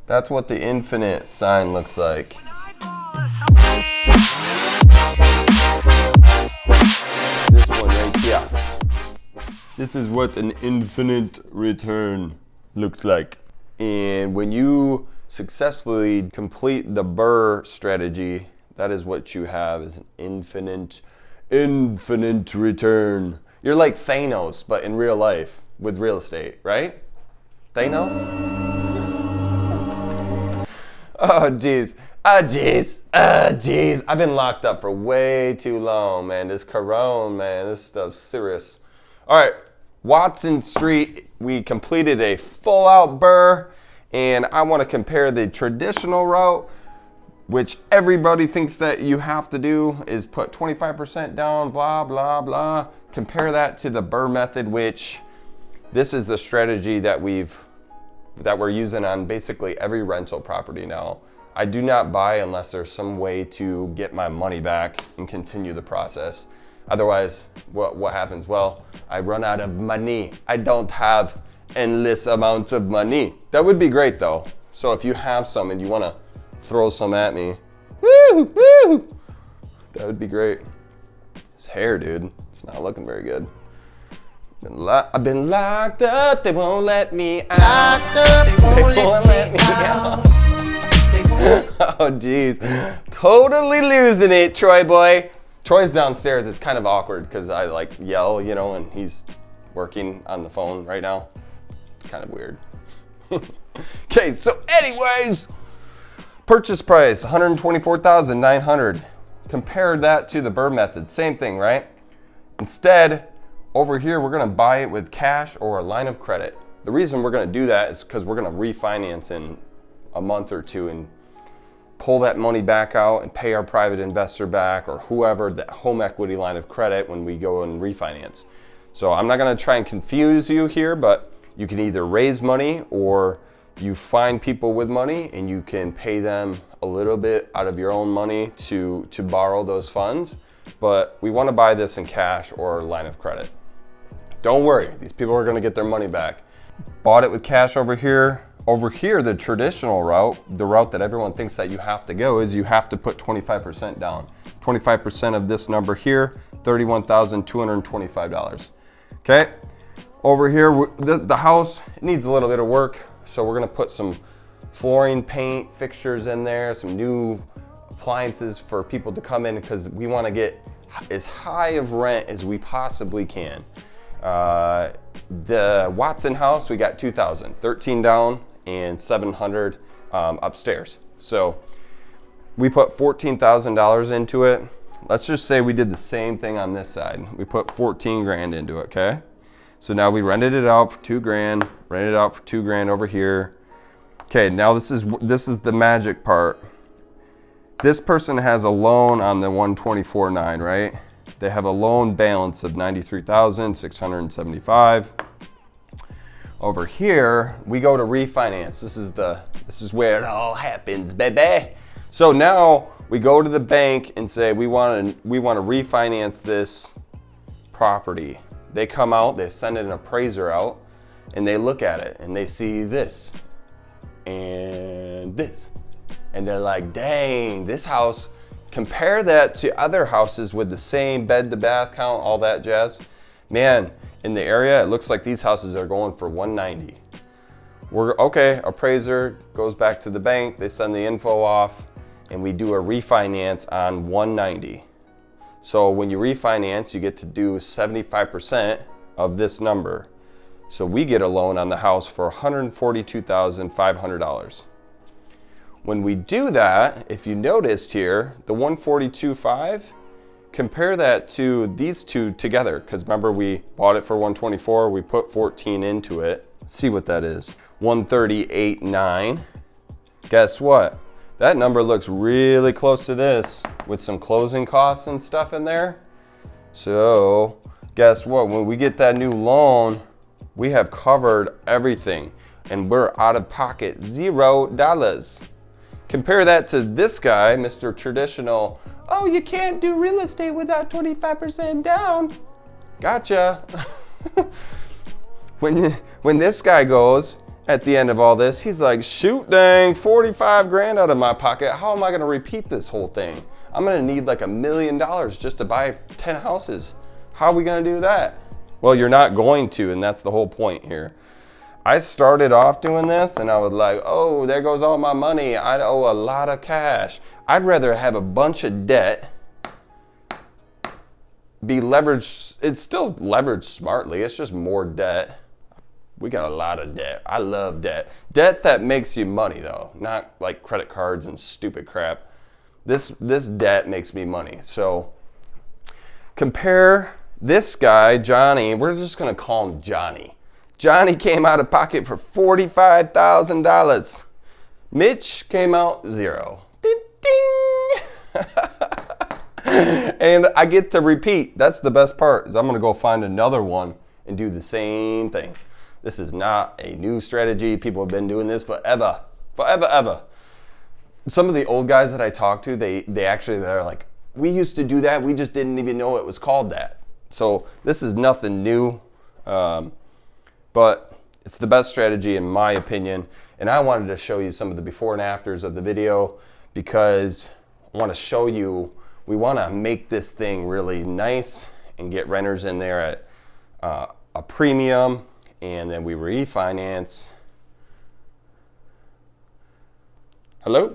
That's what the infinite sign looks like. This one right here. This is what an infinite return looks like. And when you successfully complete the BRRRR strategy, that is what you have, is an infinite return. You're like Thanos, but in real life with real estate, right? Thanos? Oh, jeez. Jeez. I've been locked up for way too long, man. This corona, man, this stuff's serious. All right, Watson Street, we completed a full-out BRRRR, and I want to compare the traditional route, which everybody thinks that you have to do, is put 25% down, blah, blah, blah. Compare that to the BRRRR method, which this is the strategy that we're using on basically every rental property now. I do not buy unless there's some way to get my money back and continue the process. Otherwise, what happens? Well, I run out of money. I don't have endless amounts of money. That would be great though. So if you have some and you want to throw some at me, woo, that would be great. This hair, dude, it's not looking very good. I've been locked up, they won't let me out. Locked up, they won't let me out. Oh geez, totally losing it, Troy boy. Troy's downstairs. It's kind of awkward because I like yell, you know, and he's working on the phone right now. It's kind of weird. Okay, so anyways, purchase price $124,900. Compare that to the BRRRR method. Same thing, right? Instead, over here, we're gonna buy it with cash or a line of credit. The reason we're gonna do that is because we're gonna refinance in a month or two and pull that money back out and pay our private investor back or whoever the home equity line of credit when we go and refinance. So I'm not gonna try and confuse you here, but you can either raise money or you find people with money and you can pay them a little bit out of your own money to borrow those funds. But we wanna buy this in cash or line of credit. Don't worry, these people are gonna get their money back. Bought it with cash over here. Over here, the traditional route, the route that everyone thinks that you have to go, is you have to put 25% down. 25% of this number here, $31,225. Okay, over here, the house needs a little bit of work, so we're gonna put some flooring, paint, fixtures in there, some new appliances for people to come in because we wanna get as high of rent as we possibly can. The Watson house, we got 2,000, 13 down and 700 upstairs. So we put $14,000 into it. Let's just say we did the same thing on this side. We put 14 grand into it, okay? So now we rented it out for 2 grand, rented it out for 2 grand over here. Okay, now this is the magic part. This person has a loan on the 124.9, right? They have a loan balance of $93,675. Over here, we go to refinance. This is where it all happens, baby. So now we go to the bank and say we want to refinance this property. They come out, they send an appraiser out, and they look at it and they see this and this, and they're like, dang, this house. Compare that to other houses with the same bed to bath count, all that jazz. Man, in the area, it looks like these houses are going for 190. Okay, appraiser goes back to the bank, they send the info off, and we do a refinance on 190. So when you refinance, you get to do 75% of this number. So we get a loan on the house for $142,500. When we do that, if you noticed here, the 142.5, compare that to these two together, because remember we bought it for 124, we put 14 into it. See what that is, 138.9. Guess what? That number looks really close to this with some closing costs and stuff in there. So guess what? When we get that new loan, we have covered everything and we're out of pocket $0. Compare that to this guy, Mr. Traditional. Oh, you can't do real estate without 25% down. Gotcha. When this guy goes at the end of all this, he's like, shoot dang, 45 grand out of my pocket. How am I gonna repeat this whole thing? I'm gonna need like $1 million just to buy 10 houses. How are we gonna do that? Well, you're not going to, and that's the whole point here. I started off doing this and I was like, oh, there goes all my money. I owe a lot of cash. I'd rather have a bunch of debt, be leveraged. It's still leveraged smartly. It's just more debt. We got a lot of debt. I love debt. Debt that makes you money though, not like credit cards and stupid crap. This debt makes me money. So compare this guy, Johnny. We're just gonna call him Johnny. Johnny came out of pocket for $45,000. Mitch came out 0. Ding, ding. And I get to repeat. That's the best part, is I'm gonna go find another one and do the same thing. This is not a new strategy. People have been doing this forever, ever. Some of the old guys that I talk to, they're like, we used to do that. We just didn't even know it was called that. So this is nothing new. But it's the best strategy in my opinion. And I wanted to show you some of the before and afters of the video because I want to show you, we want to make this thing really nice and get renters in there at a premium, and then we refinance. Hello?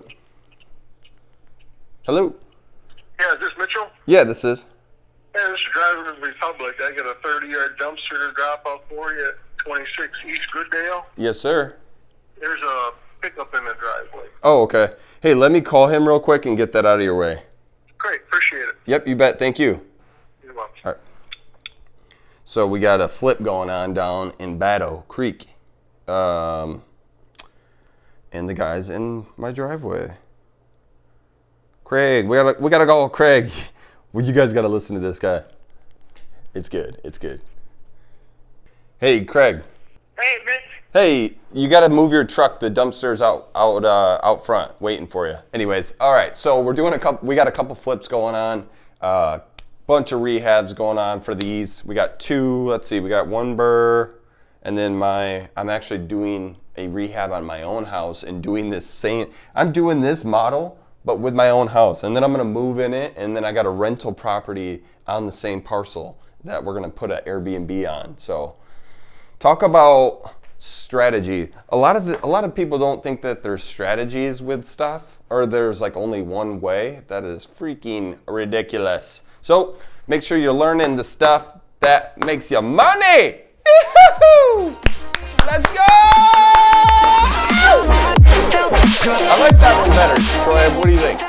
Hello? Yeah, is this Mitchell? Yeah, this is. Yeah, this is Driver of the Republic. I got a 30-yard dumpster to drop off for you at 26 East Gooddale. Yes, sir. There's a pickup in the driveway. Oh, okay. Hey, let me call him real quick and get that out of your way. Great, appreciate it. Yep, you bet. Thank you. You're welcome. All right. So we got a flip going on down in Battle Creek. And the guy's in my driveway. Craig, we gotta go, Craig. Well, you guys gotta listen to this guy. It's good. It's good. Hey, Craig. Hey, Mitch. Hey, you gotta move your truck. The dumpster's out front, waiting for you. Anyways, all right. So we're doing we got a couple flips going on. Bunch of rehabs going on for these. We got two. Let's see. We got one BRRRR, and then I'm actually doing a rehab on my own house and doing this same. I'm doing this model, but with my own house, and then I'm gonna move in it, and then I got a rental property on the same parcel that we're gonna put an Airbnb on. So, talk about strategy. A lot of people don't think that there's strategies with stuff, or there's like only one way. That is freaking ridiculous. So, make sure you're learning the stuff that makes you money. Yee-hoo-hoo! Let's go! I like that one better. Troy, what do you think?